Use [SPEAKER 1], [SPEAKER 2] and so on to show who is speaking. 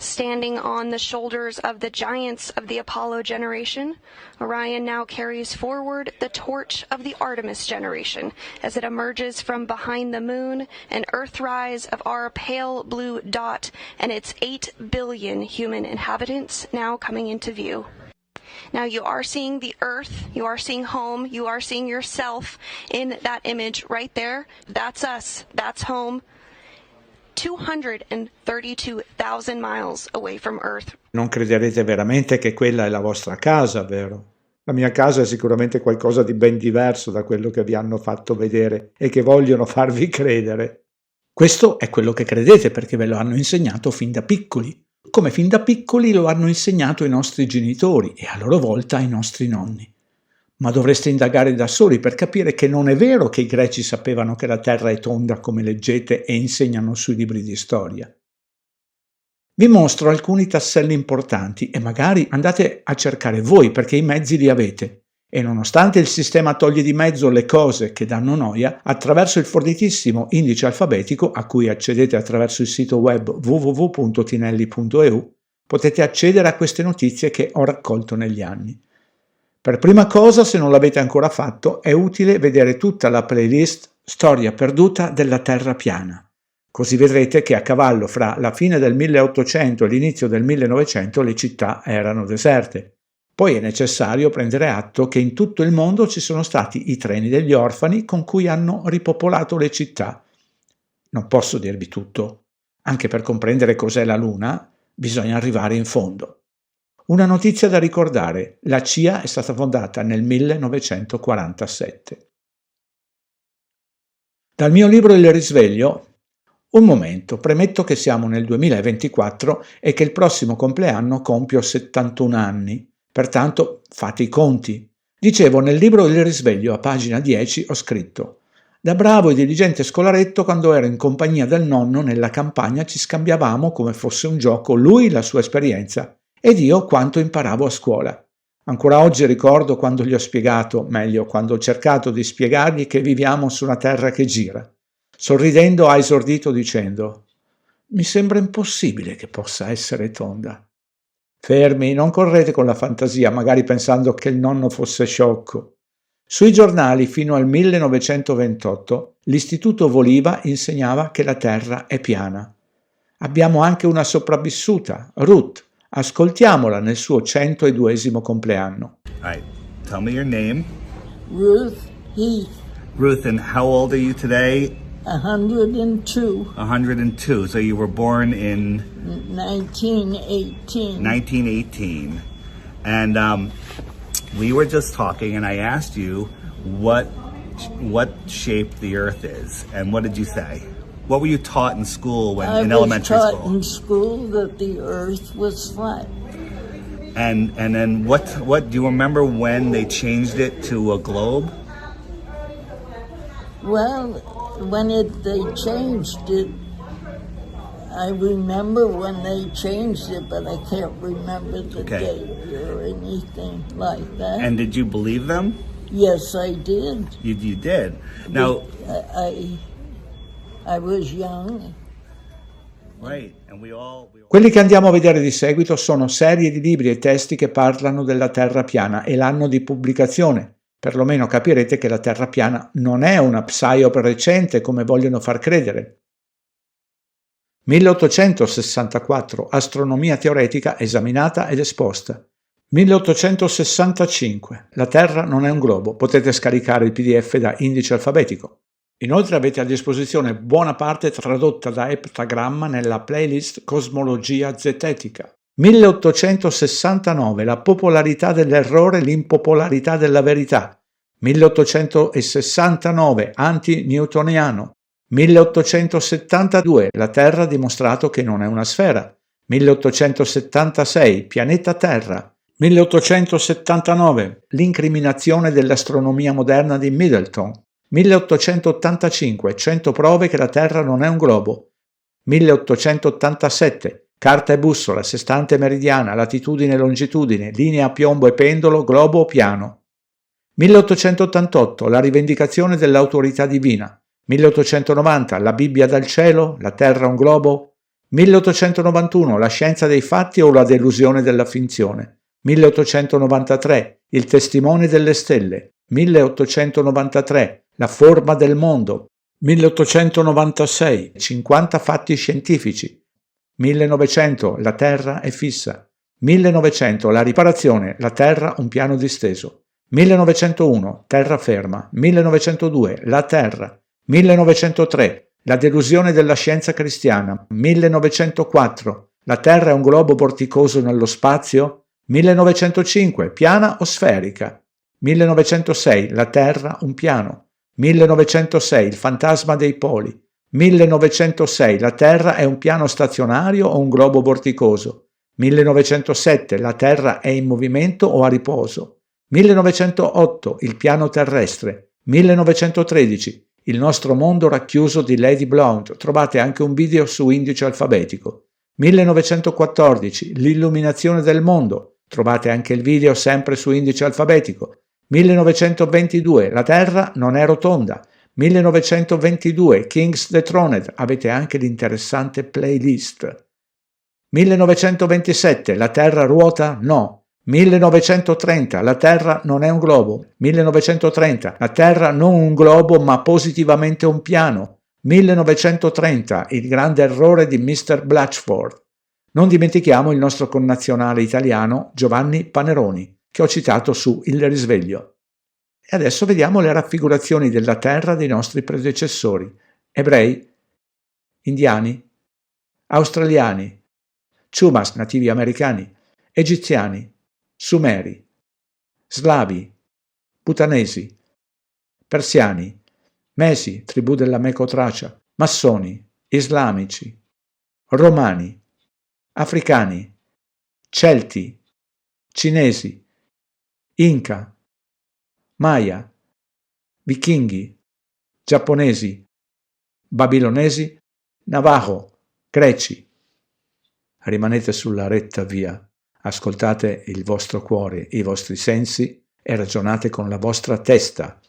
[SPEAKER 1] Standing on the shoulders of the giants of the Apollo generation, Orion now carries forward the torch of the Artemis generation as it emerges from behind the moon and Earthrise of our pale blue dot and its 8 billion human inhabitants now coming into view. Now you are seeing the Earth, you are seeing home, you are seeing yourself in that image right there. That's us, that's home. 232,000 miles away from Earth.
[SPEAKER 2] Non crederete veramente che quella è la vostra casa, vero? La mia casa è sicuramente qualcosa di ben diverso da quello che vi hanno fatto vedere e che vogliono farvi credere. Questo è quello che credete perché ve lo hanno insegnato fin da piccoli, come fin da piccoli lo hanno insegnato i nostri genitori e a loro volta i nostri nonni. Ma dovreste indagare da soli per capire che non è vero che i greci sapevano che la Terra è tonda come leggete e insegnano sui libri di storia. Vi mostro alcuni tasselli importanti e magari andate a cercare voi perché i mezzi li avete. E nonostante il sistema toglie di mezzo le cose che danno noia, attraverso il fornitissimo indice alfabetico a cui accedete attraverso il sito web www.tinelli.eu, potete accedere a queste notizie che ho raccolto negli anni. Per prima cosa, se non l'avete ancora fatto, è utile vedere tutta la playlist Storia perduta della Terra piana. Così vedrete che a cavallo fra la fine del 1800 e l'inizio del 1900 le città erano deserte. Poi è necessario prendere atto che in tutto il mondo ci sono stati i treni degli orfani con cui hanno ripopolato le città. Non posso dirvi tutto. Anche per comprendere cos'è la Luna, bisogna arrivare in fondo. Una notizia da ricordare: la CIA è stata fondata nel 1947. Dal mio libro Il risveglio. Un momento, premetto che siamo nel 2024 e che il prossimo compleanno compio 71 anni, pertanto fate i conti. Dicevo, nel libro Il risveglio, a pagina 10, ho scritto: da bravo e diligente scolaretto, quando ero in compagnia del nonno nella campagna ci scambiavamo come fosse un gioco, lui la sua esperienza ed io quanto imparavo a scuola. Ancora oggi ricordo quando gli ho spiegato, meglio, quando ho cercato di spiegargli che viviamo su una terra che gira. Sorridendo ha esordito dicendo: mi sembra impossibile che possa essere tonda. Fermi, non correte con la fantasia, magari pensando che il nonno fosse sciocco. Sui giornali fino al 1928 l'Istituto Voliva insegnava che la terra è piana. Abbiamo anche una sopravvissuta, Ruth. Ascoltiamola nel suo 102esimo compleanno.
[SPEAKER 3] All right, tell me your name.
[SPEAKER 4] Ruth Heath.
[SPEAKER 3] Ruth, and how old are you today?
[SPEAKER 4] 102.
[SPEAKER 3] 102. So you were born in
[SPEAKER 4] 1918.
[SPEAKER 3] 1918. And we were just talking, and I asked you what shape the Earth is, and what did you say? What were you taught in school in elementary school?
[SPEAKER 4] I was taught in school that the Earth was flat.
[SPEAKER 3] And then what do you remember when they changed it to a globe?
[SPEAKER 4] Well, when they changed it, I remember when they changed it, but I can't remember the date or anything like that.
[SPEAKER 3] And did you believe them?
[SPEAKER 4] Yes, I did.
[SPEAKER 3] You did. Now,
[SPEAKER 4] I was young.
[SPEAKER 3] Right, and we all...
[SPEAKER 2] Quelli che andiamo a vedere di seguito sono serie di libri e testi che parlano della Terra piana e l'anno di pubblicazione. Perlomeno capirete che la Terra piana non è una psyop recente come vogliono far credere. 1864, astronomia teoretica esaminata ed esposta. 1865, la Terra non è un globo, potete scaricare il PDF da indice alfabetico. Inoltre avete a disposizione buona parte tradotta da Eptagramma nella playlist Cosmologia Zetetica. 1869, la popolarità dell'errore, l'impopolarità della verità. 1869, anti-newtoniano. 1872, la Terra ha dimostrato che non è una sfera. 1876, pianeta Terra. 1879, l'incriminazione dell'astronomia moderna di Middleton. 1885, 100 prove che la Terra non è un globo. 1887, carta e bussola, sestante meridiana, latitudine e longitudine, linea a piombo e pendolo, globo o piano. 1888, la rivendicazione dell'autorità divina. 1890, la Bibbia dal cielo, la Terra un globo. 1891, la scienza dei fatti o la delusione della finzione. 1893, il testimone delle stelle. 1893, la forma del mondo. 1896, 50 fatti scientifici. 1900, la Terra è fissa. 1900, la riparazione, la Terra un piano disteso. 1901, terraferma. 1902, la Terra. 1903, la delusione della scienza cristiana. 1904, la Terra è un globo vorticoso nello spazio. 1905, piana o sferica. 1906, la Terra un piano. 1906, il fantasma dei poli. 1906, la Terra è un piano stazionario o un globo vorticoso. 1907, la Terra è in movimento o a riposo. 1908, il piano terrestre. 1913, il nostro mondo racchiuso di Lady Blount. Trovate anche un video su indice alfabetico. 1914, l'illuminazione del mondo. Trovate anche il video sempre su indice alfabetico. 1922, la Terra non è rotonda. 1922, King's Dethroned. Avete anche l'interessante playlist. 1927, la Terra ruota? No. 1930, la Terra non è un globo. 1930, la Terra non un globo ma positivamente un piano. 1930, il grande errore di Mr. Blatchford. Non dimentichiamo il nostro connazionale italiano Giovanni Paneroni, che ho citato su Il Risveglio. E adesso vediamo le raffigurazioni della Terra dei nostri predecessori: ebrei, indiani, australiani, Chumash, nativi americani, egiziani, sumeri, slavi, butanesi, persiani, mesi, tribù della Meco-Tracia, massoni, islamici, romani, africani, celti, cinesi, inca, maya, vichinghi, giapponesi, babilonesi, navajo, greci. Rimanete sulla retta via, ascoltate il vostro cuore, i vostri sensi e ragionate con la vostra testa.